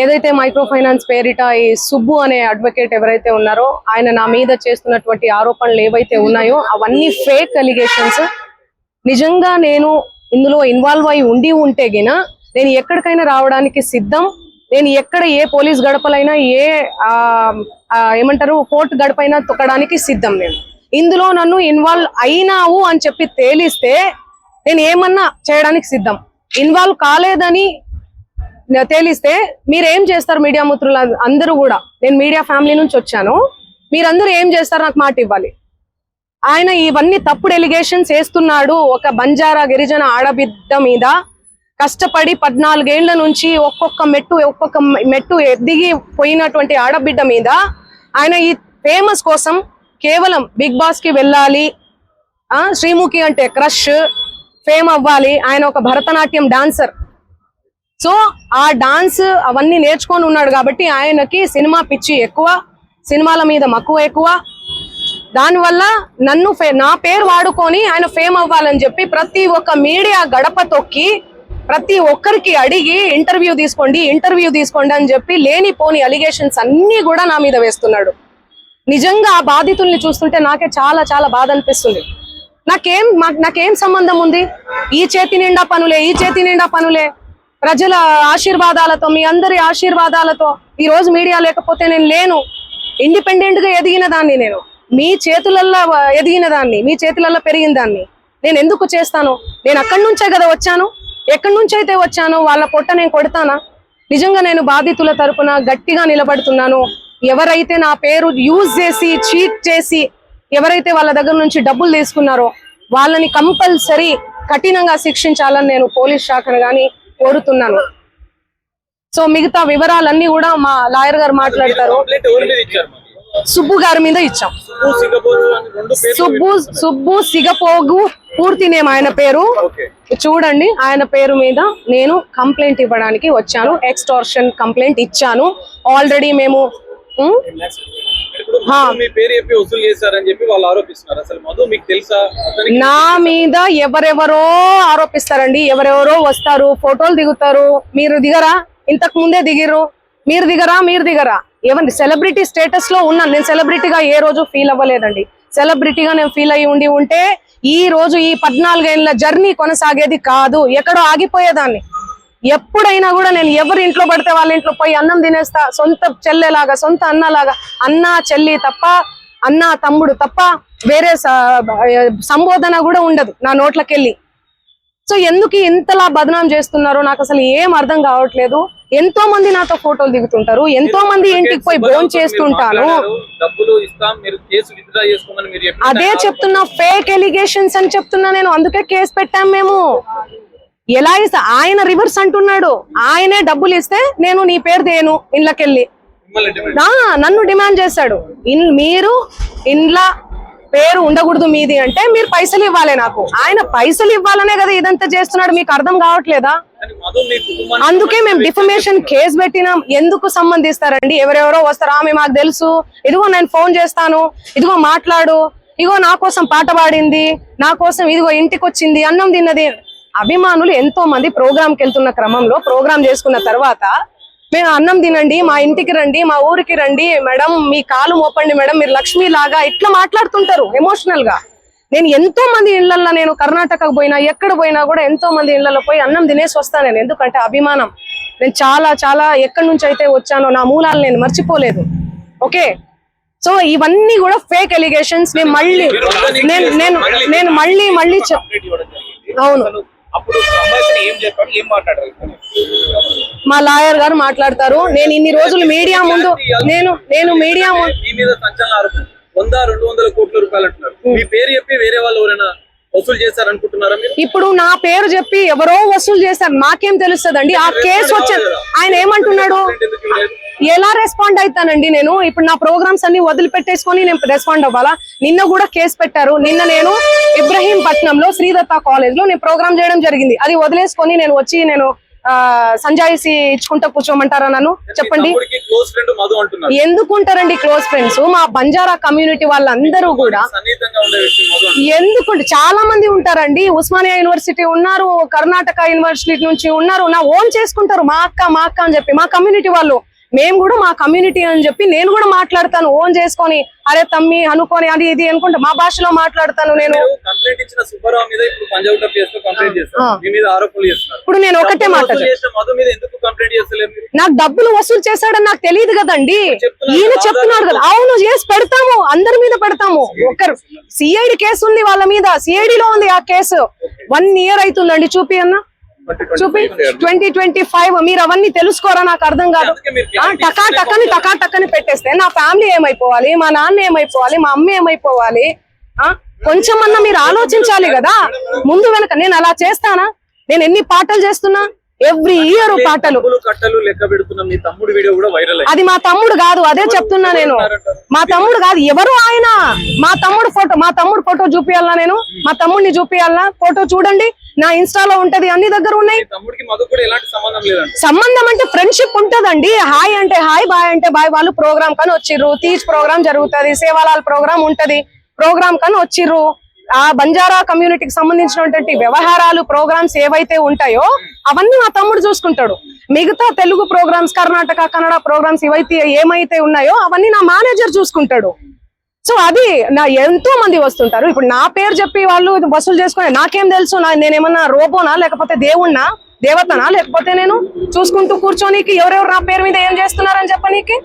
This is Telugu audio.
ఏదైతే మైక్రో ఫైనాన్స్ పేరిట ఈ సుబ్బు అనే అడ్వకేట్ ఎవరైతే ఉన్నారో ఆయన నా మీద చేస్తున్నటువంటి ఆరోపణలు ఏవైతే ఉన్నాయో అవన్నీ ఫేక్ అలిగేషన్స్. నిజంగా నేను ఇందులో ఇన్వాల్వ్ అయి ఉంటే గిన నేను ఎక్కడికైనా రావడానికి సిద్ధం. నేను ఎక్కడ ఏ పోలీస్ గడపలైనా ఏ ఏమంటారు కోర్టు గడపైనా తొక్కడానికి సిద్ధం. నేను ఇందులో నన్ను ఇన్వాల్వ్ అయినావు అని చెప్పి తేలిస్తే నేను ఏమన్నా చేయడానికి సిద్ధం. ఇన్వాల్వ్ కాలేదని తేలిస్తే మీరేం చేస్తారు? మీడియా మిత్రులు అందరూ కూడా, నేను మీడియా ఫ్యామిలీ నుంచి వచ్చాను, మీరందరూ ఏం చేస్తారు నాకు మాట ఇవ్వాలి. ఆయన ఇవన్నీ తప్పుడు ఎలిగేషన్స్ వేస్తున్నాడు. ఒక బంజారా గిరిజన ఆడబిడ్డ మీద కష్టపడి 14 ఏళ్ల నుంచి ఒక్కొక్క మెట్టు ఎదిగి పోయినటువంటి ఆడబిడ్డ మీద ఆయన ఈ ఫేమస్ కోసం కేవలం బిగ్ బాస్ కి వెళ్ళాలి, శ్రీముఖి అంటే క్రష్, ఫేమ్ అవ్వాలి. ఆయన ఒక భరతనాట్యం డాన్సర్. సో ఆ డాన్స్ అవన్నీ నేర్చుకొని ఉన్నాడు కాబట్టి ఆయనకి సినిమా పిచ్చి ఎక్కువ, సినిమాల మీద మక్కువ ఎక్కువ. దానివల్ల నా పేరు వాడుకొని ఆయన ఫేమ్ అవ్వాలని చెప్పి ప్రతి ఒక్క మీడియా గడప తొక్కి ప్రతి ఒక్కరికి అడిగి ఇంటర్వ్యూ తీసుకోండి అని చెప్పి లేనిపోని అలిగేషన్స్ అన్ని కూడా నా మీద వేస్తున్నాడు. నిజంగా ఆ బాధితుల్ని చూస్తుంటే నాకే చాలా చాలా బాధ అనిపిస్తుంది. నాకేం సంబంధం ఉంది? ఈ చేతి నిండా పనులే ప్రజల ఆశీర్వాదాలతో, మీ అందరి ఆశీర్వాదాలతో ఈ రోజు మీడియా లేకపోతే నేను లేను. ఇండిపెండెంట్ గా ఎదిగిన దాన్ని, నేను మీ చేతులల్లో ఎదిగిన దాన్ని, మీ చేతులల్లో పెరిగిన దాన్ని నేను ఎందుకు చేస్తాను? నేను అక్కడి నుంచే కదా వచ్చాను. ఎక్కడి నుంచి అయితే వచ్చానో వాళ్ళ పొట్ట నేను కొడతానా? నిజంగా నేను బాధితుల తరపున గట్టిగా నిలబడుతున్నాను. ఎవరైతే నా పేరు యూజ్ చేసి చీట్ చేసి ఎవరైతే వాళ్ళ దగ్గర నుంచి డబ్బులు తీసుకున్నారో వాళ్ళని కంపల్సరీ కఠినంగా శిక్షించాలని నేను పోలీస్ శాఖను గాని కోరుతున్నాను. సో మిగతా వివరాలన్నీ కూడా మా లాయర్ గారు మాట్లాడతారు. సుబ్బు గారి మీద ఇచ్చాం. సుబ్బు సిగపోగు పూర్తి నేమ్ ఆయన పేరు. చూడండి, ఆయన పేరు మీద నేను కంప్లైంట్ ఇవ్వడానికి వచ్చాను. ఎక్స్టార్షన్ కంప్లైంట్ ఇచ్చాను ఆల్రెడీ. మేము నా మీద ఎవరెవరో ఆరోపిస్తారండి. ఎవరెవరో వస్తారు, ఫోటోలు దిగుతారు. మీరు దిగరా? ఇంతకు ముందే దిగిర్రు. మీరు దిగరా? ఎవరి సెలబ్రిటీ స్టేటస్ లో ఉన్నాను. నేను సెలబ్రిటీగా ఏ రోజు ఫీల్ అవ్వలేదండి. సెలబ్రిటీగా నేను ఫీల్ అయ్యి ఉంటే ఈ రోజు ఈ 14 ఏళ్ల జర్నీ కొనసాగేది కాదు, ఎక్కడో ఆగిపోయేదాన్ని. ఎప్పుడైనా కూడా నేను ఎవరి ఇంట్లో పడితే వాళ్ళ ఇంట్లో పోయి అన్నం తినేస్తా. సొంత చెల్లెలాగా, సొంత అన్నలాగా. అన్న చెల్లి తప్ప, అన్న తమ్ముడు తప్ప వేరే సంబోధన కూడా ఉండదు నా నోట్లకెళ్ళి. సో ఎందుకు ఇంతలా బదనాం చేస్తున్నారో నాకు అసలు ఏం అర్థం కావట్లేదు. ఎంతో మంది నాతో ఫోటోలు దిగుతుంటారు, ఎంతో మంది ఇంటికి పోయి భోజనం చేస్తుంటాను. అదే చెప్తున్నా, ఫేక్ ఎలిగేషన్స్ అని చెప్తున్నా నేను. అందుకే కేసు పెట్టాం మేము. ఎలా ఇస్తా? ఆయన రివర్స్ అంటున్నాడు. ఆయనే డబ్బులు ఇస్తే నేను నీ పేరు దేను ఇండ్లకెళ్ళి నన్ను డిమాండ్ చేశాడు. మీరు ఇండ్ల పేరు ఉండకూడదు మీది అంటే మీరు పైసలు ఇవ్వాలి నాకు. ఆయన పైసలు ఇవ్వాలనే కదా ఇదంతా చేస్తున్నాడు. మీకు అర్థం కావట్లేదా? అందుకే మేము డిఫమేషన్ కేసు పెట్టినాం. ఎందుకు సంబంధిస్తారండి? ఎవరెవరో వస్తారు, ఆమె మాకు తెలుసు, ఇదిగో నేను ఫోన్ చేస్తాను, ఇదిగో మాట్లాడు, ఇదిగో నా కోసం పాట పాడింది, నా కోసం ఇదిగో ఇంటికి వచ్చింది, అన్నం తిన్నది. అభిమానులు ఎంతో మంది ప్రోగ్రామ్కి వెళ్తున్న క్రమంలో ప్రోగ్రామ్ చేసుకున్న తర్వాత మేము అన్నం తినండి, మా ఇంటికి రండి, మా ఊరికి రండి మేడం, మీ కాలు మోపండి మేడం, మీరు లక్ష్మి లాగా ఇట్లా మాట్లాడుతుంటారు ఎమోషనల్ గా. నేను ఎంతో మంది ఇళ్లలో, నేను కర్ణాటకకు పోయినా ఎక్కడ పోయినా కూడా ఎంతో మంది ఇళ్లలో పోయి అన్నం తినేసి వస్తాను నేను. ఎందుకంటే అభిమానం. నేను చాలా చాలా ఎక్కడి నుంచి అయితే వచ్చానో నా మూలాలు నేను మర్చిపోలేదు. ఓకే, సో ఇవన్నీ కూడా ఫేక్ ఎలిగేషన్స్. నేను మళ్ళీ అవును, మా లాయర్ గారు మాట్లాడతారు. నేను ఇన్ని రోజులు మీడియా ముందు నేను మీడియా ముందు 100-200 కోట్ల రూపాయలు అంటున్నారు. మీ పేరు చెప్పి వేరే వాళ్ళు ఎవరైనా వసూలు చేస్తారనుకుంటున్నారా మీరు? ఇప్పుడు నా పేరు చెప్పి ఎవరో వసూలు చేస్తారు, నాకేం తెలుస్తుందండి? ఆ కేసు వచ్చాను. ఆయన ఏమంటున్నాడు? ఎలా రెస్పాండ్ అవుతానండి నేను? ఇప్పుడు నా ప్రోగ్రామ్స్ అన్ని వదిలిపెట్టేసుకొని నేను రెస్పాండ్ అవ్వాలా? నిన్న కూడా కేసు పెట్టారు. నిన్న నేను ఇబ్రహీంపట్నంలో శ్రీదత్త కాలేజ్ లో నేను ప్రోగ్రామ్ చేయడం జరిగింది. అది వదిలేసుకొని నేను వచ్చి నేను సంజాయిసి ఇచ్చుకుంటా కూర్చోమంటారా నన్ను? చెప్పండి. క్లోజ్ ఫ్రెండ్ మధు అంటున్నారు. ఎందుకుంటారండి క్లోజ్ ఫ్రెండ్స్? మా బంజారా కమ్యూనిటీ వాళ్ళందరూ కూడా సన్నిహితంగా ఉండే వ్యక్తి మధు అంటున్నారు. ఎందుకుంటే చాలా మంది ఉంటారండి. ఉస్మానియా యూనివర్సిటీ ఉన్నారు, కర్ణాటక యూనివర్సిటీ నుంచి ఉన్నారు. నా ఓన్ చేసుకుంటారు, మా అక్క అని చెప్పి. మా కమ్యూనిటీ వాళ్ళు, మేము కూడా మా కమ్యూనిటీ అని చెప్పి నేను కూడా మాట్లాడతాను ఓన్ చేసుకొని. అరే తమ్మి అనుకొని అది ఇది అనుకుంటా మా భాషలో మాట్లాడతాను నేను. కంప్లైంట్ ఇచ్చిన సుబ్బారావు మీద ఇప్పుడు పంజాబ్ కేసులో కంప్లైంట్ చేస్తారు, మీ మీద ఆరోపణలు చేస్తున్నారు. ఇప్పుడు నేను ఒకటే మాట, మధు మీద ఎందుకు కంప్లైంట్ చేస్తలేరు? నాకు డబ్బులు వసూలు చేశాడని నాకు తెలియదు కదండి. ఈయన చెప్తున్నాడు కదా. అవును, చేసి పెడతాము, అందరి మీద పెడతాము. ఒకరు సిఐడి కేసు ఉంది వాళ్ళ మీద, సిఐడి లో ఉంది ఆ కేసు. 1 year అవుతుందండి. చూపి అన్న, చూపి. 2025. మీరు అవన్నీ తెలుసుకోరా? నాకు అర్థం కాదు. టకాటక్కని పెట్టేస్తే నా ఫ్యామిలీ ఏమైపోవాలి, మా నాన్న ఏమైపోవాలి, మా అమ్మ ఏమైపోవాలి? కొంచెమన్నా మీరు ఆలోచించాలి కదా ముందు వెనక. నేను అలా చేస్తానా? నేను ఎన్ని పాటలు చేస్తున్నా, ఎవ్రీ ఇయర్ పాటలు. కట్టలు లెక్క పెడుతున్నా. మీ తమ్ముడు వీడియో కూడా వైరల్. అది మా తమ్ముడు కాదు, అదే చెప్తున్నా నేను. మా తమ్ముడు కాదు. ఎవరు ఆయన? మా తమ్ముడు ఫోటో చూపియాలా నేను? మా తమ్ముడిని చూపియాలా? ఫోటో చూడండి, నా ఇన్స్టాలో ఉంటది, అన్ని దగ్గర ఉన్నాయి. తమ్ముడికి మధు కూడా ఎలాంటి సంబంధం లేదండి. సంబంధం అంటే ఫ్రెండ్షిప్ ఉంటదండి. హాయ్ అంటే హాయ్, బాయ్ అంటే బాయ్. వాళ్ళు ప్రోగ్రామ్ కని వచ్చిర్రు, తీజ్ ప్రోగ్రామ్ జరుగుతుంది, సేవాలాల్ ప్రోగ్రామ్ ఉంటది, ప్రోగ్రామ్ కని వచ్చిర్రు. ఆ బంజారా కమ్యూనిటీకి సంబంధించినటువంటి వ్యవహారాలు, ప్రోగ్రామ్స్ ఏవైతే ఉంటాయో అవన్నీ మా తమ్ముడు చూసుకుంటాడు. మిగతా తెలుగు ప్రోగ్రామ్స్, కర్ణాటక కన్నడ ప్రోగ్రామ్స్ ఏమైతే ఉన్నాయో అవన్నీ నా మేనేజర్ చూసుకుంటాడు. సో అది నా ఎంతో మంది వస్తుంటారు. ఇప్పుడు నా పేరు చెప్పి వాళ్ళు వసూలు చేసుకుని నాకేం తెలుసు? నేనేమన్నా రోబోనా, లేకపోతే దేవుణ్ణా, దేవతనా? లేకపోతే నేను చూసుకుంటూ కూర్చోనీకి ఎవరెవరు నా పేరు మీద ఏం చేస్తున్నారని చెప్పనీకి?